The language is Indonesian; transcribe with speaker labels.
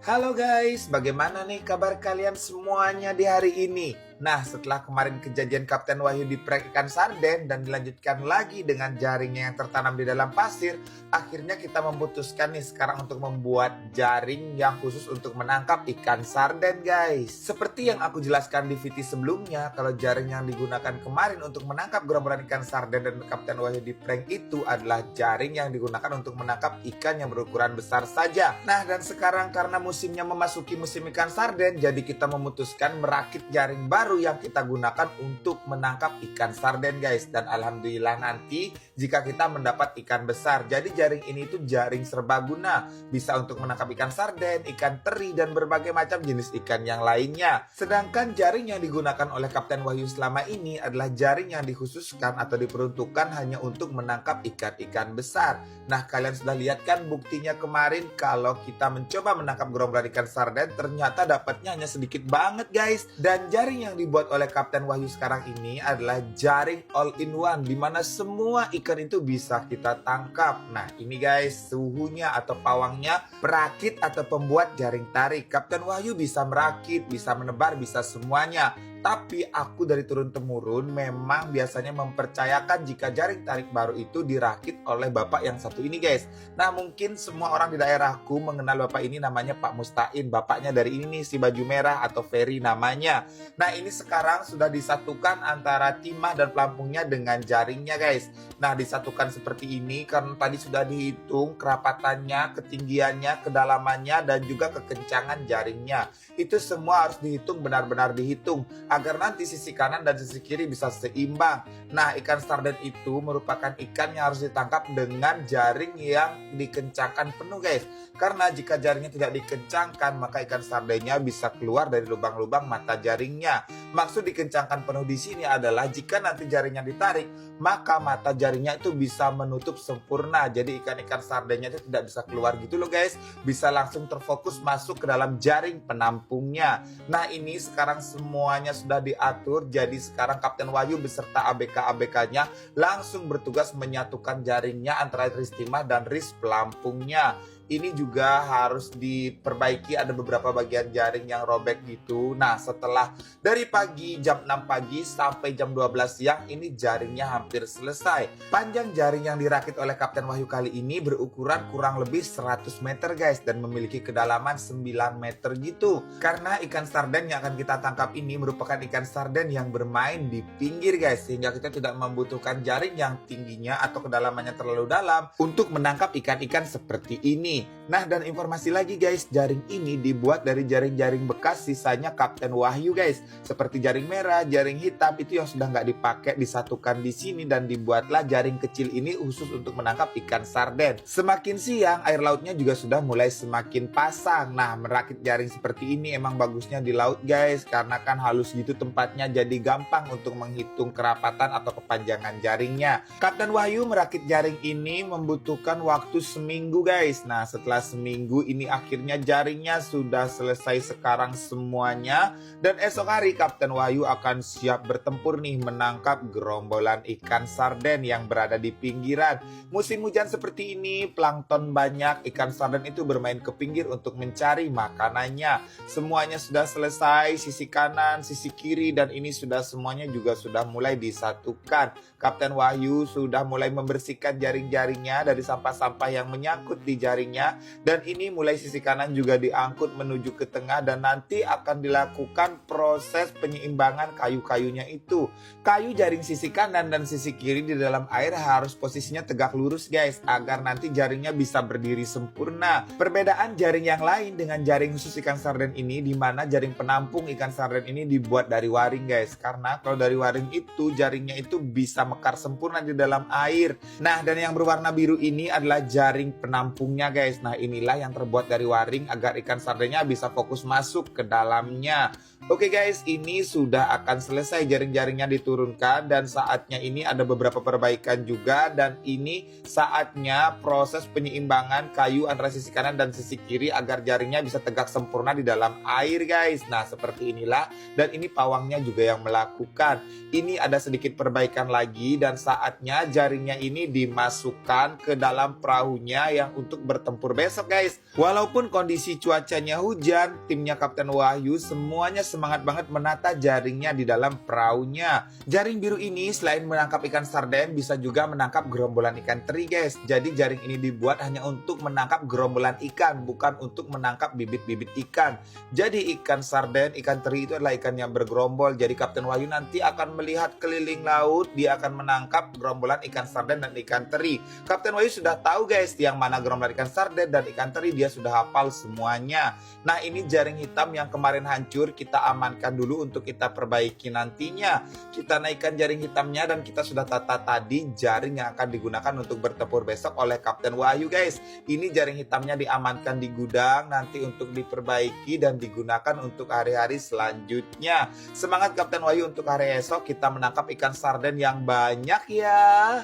Speaker 1: Halo guys, bagaimana nih kabar kalian semuanya di hari ini? Nah, setelah kemarin kejadian Kapten Wahyu diprank ikan sarden dan dilanjutkan lagi dengan jaringnya yang tertanam di dalam pasir, akhirnya kita memutuskan nih sekarang untuk membuat jaring yang khusus untuk menangkap ikan sarden guys. Seperti yang aku jelaskan di video sebelumnya, kalau jaring yang digunakan kemarin untuk menangkap gerombolan ikan sarden dan Kapten Wahyu diprank itu adalah jaring yang digunakan untuk menangkap ikan yang berukuran besar saja. Nah, dan sekarang karena musimnya memasuki musim ikan sarden, jadi kita memutuskan merakit jaring baru yang kita gunakan untuk menangkap ikan sarden guys. Dan alhamdulillah nanti jika kita mendapat ikan besar, jadi jaring ini itu jaring serbaguna, bisa untuk menangkap ikan sarden, ikan teri, dan berbagai macam jenis ikan yang lainnya. Sedangkan jaring yang digunakan oleh Kapten Wahyu selama ini adalah jaring yang dikhususkan atau diperuntukkan hanya untuk menangkap ikan-ikan besar. Nah, kalian sudah lihat kan buktinya kemarin kalau kita mencoba menangkap gerombolan ikan sarden, ternyata dapatnya hanya sedikit banget guys. Dan jaring yang dibuat oleh Kapten Wahyu sekarang ini adalah jaring all-in-one, dimana semua ikan itu bisa kita tangkap. Nah, ini guys suhunya atau pawangnya perakit atau pembuat jaring tarik. Kapten Wahyu bisa merakit, bisa menebar, bisa semuanya. Tapi aku dari turun-temurun memang biasanya mempercayakan jika jaring tarik baru itu dirakit oleh bapak yang satu ini guys. Nah, mungkin semua orang di daerahku mengenal bapak ini, namanya Pak Mustain. Bapaknya dari ini nih, si baju merah atau Ferry namanya. Nah, ini sekarang sudah disatukan antara timah dan pelampungnya dengan jaringnya guys. Nah, disatukan seperti ini karena tadi sudah dihitung kerapatannya, ketinggiannya, kedalamannya, dan juga kekencangan jaringnya. Itu semua harus dihitung, benar-benar dihitung, agar nanti sisi kanan dan sisi kiri bisa seimbang. Nah, ikan sarden itu merupakan ikan yang harus ditangkap dengan jaring yang dikencangkan penuh guys. Karena jika jaringnya tidak dikencangkan, maka ikan sardennya bisa keluar dari lubang-lubang mata jaringnya. Maksud dikencangkan penuh di sini adalah jika nanti jaringnya ditarik, maka mata jaringnya itu bisa menutup sempurna. Jadi ikan-ikan sardennya itu tidak bisa keluar gitu loh guys. Bisa langsung terfokus masuk ke dalam jaring penampungnya. Nah, ini sekarang semuanya sudah diatur. Jadi sekarang Kapten Wahyu beserta ABK-ABK-nya langsung bertugas menyatukan jaringnya antara ris timah dan ris pelampungnya. Ini juga harus diperbaiki, ada beberapa bagian jaring yang robek gitu. Nah, setelah dari pagi jam 6 pagi sampai jam 12 siang, ini jaringnya hampir selesai. Panjang jaring yang dirakit oleh Kapten Wahyu kali ini berukuran kurang lebih 100 meter guys, dan memiliki kedalaman 9 meter gitu. Karena ikan sarden yang akan kita tangkap ini merupakan ikan sarden yang bermain di pinggir guys, sehingga kita tidak membutuhkan jaring yang tingginya atau kedalamannya terlalu dalam untuk menangkap ikan-ikan seperti ini. Nah, dan informasi lagi guys, jaring ini dibuat dari jaring-jaring bekas sisanya Kapten Wahyu guys. Seperti jaring merah, jaring hitam itu yang sudah nggak dipakai disatukan di sini, dan dibuatlah jaring kecil ini khusus untuk menangkap ikan sarden. Semakin siang air lautnya juga sudah mulai semakin pasang. Nah, merakit jaring seperti ini emang bagusnya di laut guys, karena kan halus gitu tempatnya, jadi gampang untuk menghitung kerapatan atau kepanjangan jaringnya. Kapten Wahyu merakit jaring ini membutuhkan waktu seminggu guys. Nah, setelah seminggu ini akhirnya jaringnya sudah selesai sekarang semuanya. Dan esok hari Kapten Wahyu akan siap bertempur nih menangkap gerombolan ikan sarden yang berada di pinggiran. Musim hujan seperti ini, plankton banyak, ikan sarden itu bermain ke pinggir untuk mencari makanannya. Semuanya sudah selesai, sisi kanan, sisi kiri, dan ini sudah semuanya juga sudah mulai disatukan. Kapten Wahyu sudah mulai membersihkan jaring-jaringnya dari sampah-sampah yang menyangkut di jaringnya. Dan ini mulai sisi kanan juga diangkut menuju ke tengah, dan nanti akan dilakukan proses penyeimbangan kayu-kayunya itu. Kayu jaring sisi kanan dan sisi kiri di dalam air harus posisinya tegak lurus guys, agar nanti jaringnya bisa berdiri sempurna. Perbedaan jaring yang lain dengan jaring khusus ikan sarden ini, di mana jaring penampung ikan sarden ini dibuat dari waring guys. Karena kalau dari waring itu jaringnya itu bisa mekar sempurna di dalam air. Nah, dan yang berwarna biru ini adalah jaring penampungnya guys. Nah, inilah yang terbuat dari waring agar ikan sardennya bisa fokus masuk ke dalamnya. Oke guys, ini sudah akan selesai, jaring-jaringnya diturunkan, dan saatnya ini ada beberapa perbaikan juga. Dan ini saatnya proses penyeimbangan kayu antara sisi kanan dan sisi kiri agar jaringnya bisa tegak sempurna di dalam air guys. Nah, seperti inilah, dan ini pawangnya juga yang melakukan. Ini ada sedikit perbaikan lagi, dan saatnya jaringnya ini dimasukkan ke dalam perahunya yang untuk bertempur besok guys. Walaupun kondisi cuacanya hujan, timnya Kapten Wahyu semuanya semangat banget menata jaringnya di dalam perahunya. Jaring biru ini selain menangkap ikan sarden bisa juga menangkap gerombolan ikan teri guys. Jadi jaring ini dibuat hanya untuk menangkap gerombolan ikan, bukan untuk menangkap bibit-bibit ikan. Jadi ikan sarden, ikan teri itu adalah ikan yang bergerombol. Jadi Kapten Wahyu nanti akan melihat keliling laut, dia akan menangkap gerombolan ikan sarden dan ikan teri. Kapten Wahyu sudah tahu guys yang mana gerombolan ikan sarden dan ikan teri, dia sudah hafal semuanya. Nah, ini jaring hitam yang kemarin hancur, kita amankan dulu untuk kita perbaiki nantinya. Kita naikkan jaring hitamnya dan kita sudah tata tadi jaring yang akan digunakan untuk bertempur besok oleh Kapten Wahyu guys. Ini jaring hitamnya diamankan di gudang nanti untuk diperbaiki dan digunakan untuk hari-hari selanjutnya. Semangat Kapten Wahyu untuk hari esok kita menangkap ikan sarden yang banyak ya.